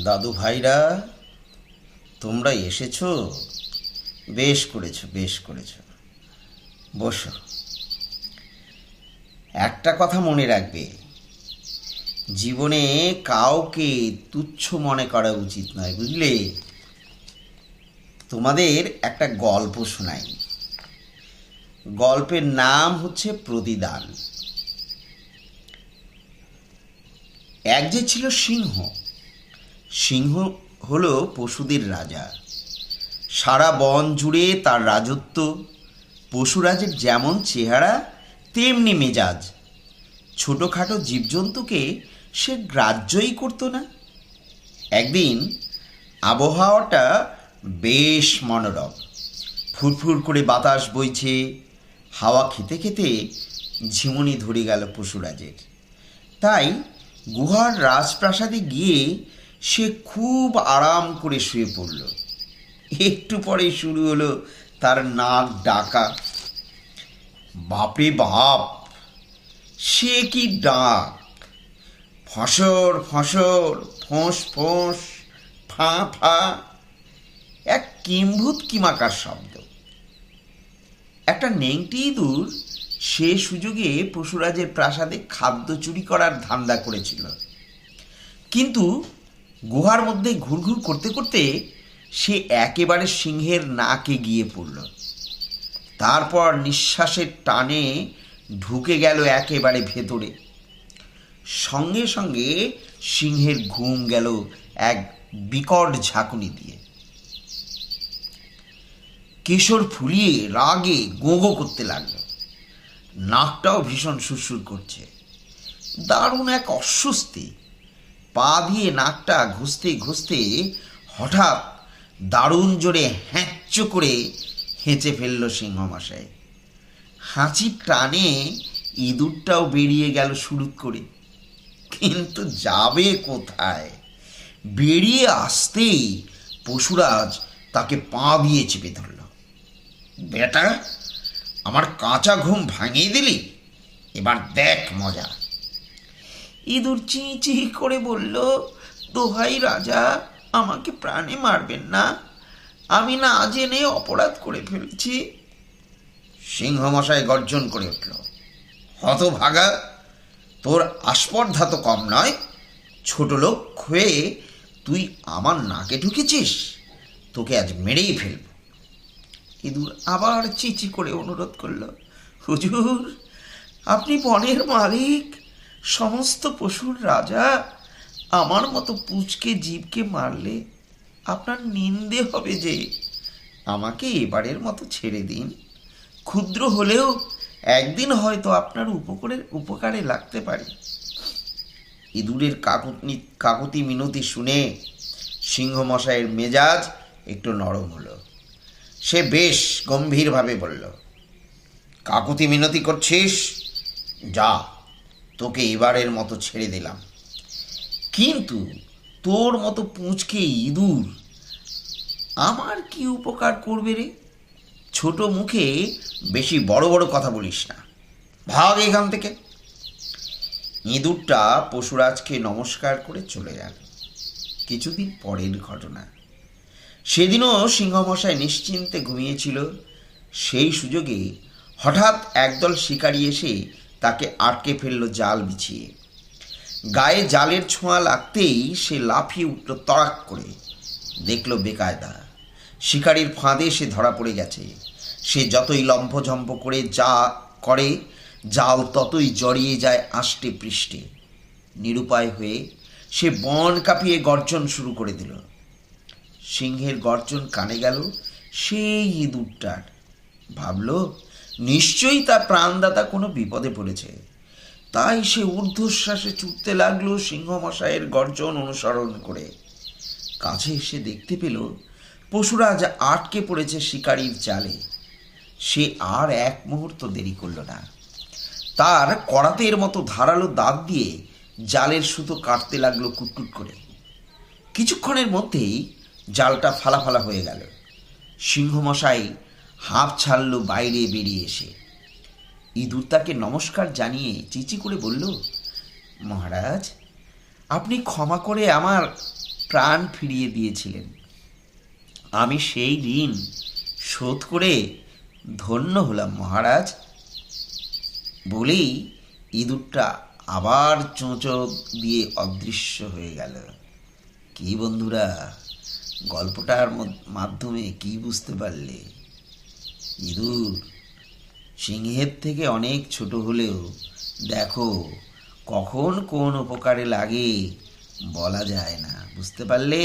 দাদু ভাইরা, তোমরা এসেছো? বেশ করেছো, বেশ করেছো। বসো। একটা কথা মনে রাখবে, জীবনে কাউকে তুচ্ছ মনে করা উচিত নয়, বুঝলে? তোমাদের একটা গল্প শোনাই। গল্পের নাম হচ্ছে প্রতিদান। এক যে ছিল সিংহ। সিংহ হলো পশুদের রাজা। সারা বন জুড়ে তার রাজত্ব। পশুরাজের যেমন চেহারা তেমনি মেজাজ। ছোটোখাটো জীবজন্তুকে সে গ্রাহ্যই করতো না। একদিন আবহাওয়াটা বেশ মনোরম। ফুরফুর করে বাতাস বইছে। হাওয়া খেতে খেতে ঝিমুনি ধরে গেল পশুরাজের। তাই গুহার রাজপ্রাসাদে গিয়ে সে খুব আরাম করে শুয়ে পড়ল। একটু পরে শুরু হলো তার নাক ডাকা। বাপরে বাপ, সে কি ডাক! ফসর ফসর, ফোঁস ফোঁস, ফাঁ ফাঁ, এক কিম্ভূত কিমাকার শব্দ। একটা নেংটি ইঁদুর সে সুযোগে পশুরাজের প্রাসাদে খাদ্য চুরি করার ধান্দা করেছিল। কিন্তু গুহার মধ্যে ঘুরঘুর করতে করতে সে একেবারে সিংহের নাকে গিয়ে পড়ল। তারপর নিঃশ্বাসের টানে ঢুকে গেল একেবারে ভেতরে। সঙ্গে সঙ্গে সিংহের ঘুম গেল এক বিকট ঝাঁকুনি দিয়ে। কেশর ফুলিয়ে রাগে গোঁ গোঁ করতে লাগলো। নাকটাও ভীষণ সুরসুর করছে। দারুণ এক অস্বস্তি। পা দিয়ে নাকটা ঘষতে ঘষতে হঠাৎ দারুণ জোরে হ্যাঁচ করে হেঁচে ফেলল সিংহমশাই। হাঁচির টানে ইঁদুরটাও বেরিয়ে গেল সুরুত করে। কিন্তু যাবে কোথায়? বেরিয়ে আসতেই পশুরাজ তাকে পা দিয়ে চেপে ধরল। বেটা, আমার কাঁচা ঘুম ভাঙিয়ে দিলি, এবার দেখ মজা। ইঁদুর চি চি করে বলল, দোহাই রাজা, আমাকে প্রাণে মারবেন না, আমি না জেনে অপরাধ করে ফেলেছি। সিংহমশাই গর্জন করে উঠল, হতভাগা, তোর আস্পর্ধা তো কম নয়। ছোট লোক হয়ে তুই আমার নাকে ঢুকেছিস, তোকে আজ মেরেই ফেলব। ইঁদুর আবার চিচি করে অনুরোধ করল, হুজুর, আপনি বনের মালিক, সমস্ত পশুর রাজা। আমার মতো পুচকে জীবকে মারলে আপনার নিন্দে হবে যে। আমাকে এবারের মতো ছেড়ে দিন। ক্ষুদ্র হলেও একদিন হয়তো আপনার উপকারে লাগতে পারে। ইঁদুরের কাকুতি মিনতি শুনে সিংহমশাইয়ের মেজাজ একটু নরম হলো। সে বেশ গম্ভীরভাবে বলল, কাকুতি মিনতি করছিস? যা, তোকে এবারের মতো ছেড়ে দিলাম। কিন্তু তোর মতো পুঁচকে ইঁদুর আমার কি উপকার করবে রে? ছোট মুখে বেশি বড় বড় কথা বলিস না, ভাগ এখান থেকে। ইঁদুরটা পশুরাজকে নমস্কার করে চলে গেল। কিছুদিন পরের ঘটনা। সেদিনও সিংহমশাই নিশ্চিন্তে ঘুমিয়েছিল। সেই সুযোগে হঠাৎ একদল শিকারী এসে তাকে আটকে ফেলল জাল বিছিয়ে। গায়ে জালের ছোঁয়া লাগতেই সে লাফিয়ে উঠল তড়াক করে। দেখল বেকায়দা, শিকারির ফাঁদে সে ধরা পড়ে গেছে। সে যতই লম্ফঝম্প করে জাল ততই জড়িয়ে যায় আষ্টে পৃষ্ঠে। নিরুপায় হয়ে সে বন কাঁপিয়ে গর্জন শুরু করে দিল। সিংহের গর্জন কানে গেল সেই ইঁদুরটার। ভাবল, নিশ্চয়ই তার প্রাণদাতা কোনো বিপদে পড়েছে। তাই সে ঊর্ধ্বশ্বাসে ছুটতে লাগলো সিংহমশাইয়ের গর্জন অনুসরণ করে। কাছে এসে দেখতে পেল পশুরাজ আটকে পড়েছে শিকারির জালে। সে আর এক মুহূর্ত দেরি করল না। তার করাতের মতো ধারালো দাঁত দিয়ে জালের সুতো কাটতে লাগলো কুটকুট করে। কিছুক্ষণের মধ্যেই জালটা ফালা হয়ে গেল। সিংহমশাই হাঁপ ছাড়ল বাইরে বেরিয়ে এসে। ইঁদুর তাকে নমস্কার জানিয়ে চিচি করে বলল, মহারাজ, আপনি ক্ষমা করে আমার প্রাণ ফিরিয়ে দিয়েছিলেন। আমি সেই ঋণ শোধ করে ধন্য হলাম মহারাজ, বলেই ইঁদুরটা আবার চোঁচো দিয়ে অদৃশ্য হয়ে গেল। কি বন্ধুরা, গল্পটার মাধ্যমে কি বুঝতে পারলে? ইঁদুর সিংহের থেকে অনেক ছোট হলেও দেখো কখন কোন উপকারে লাগে বলা যায় না। বুঝতে পারলে?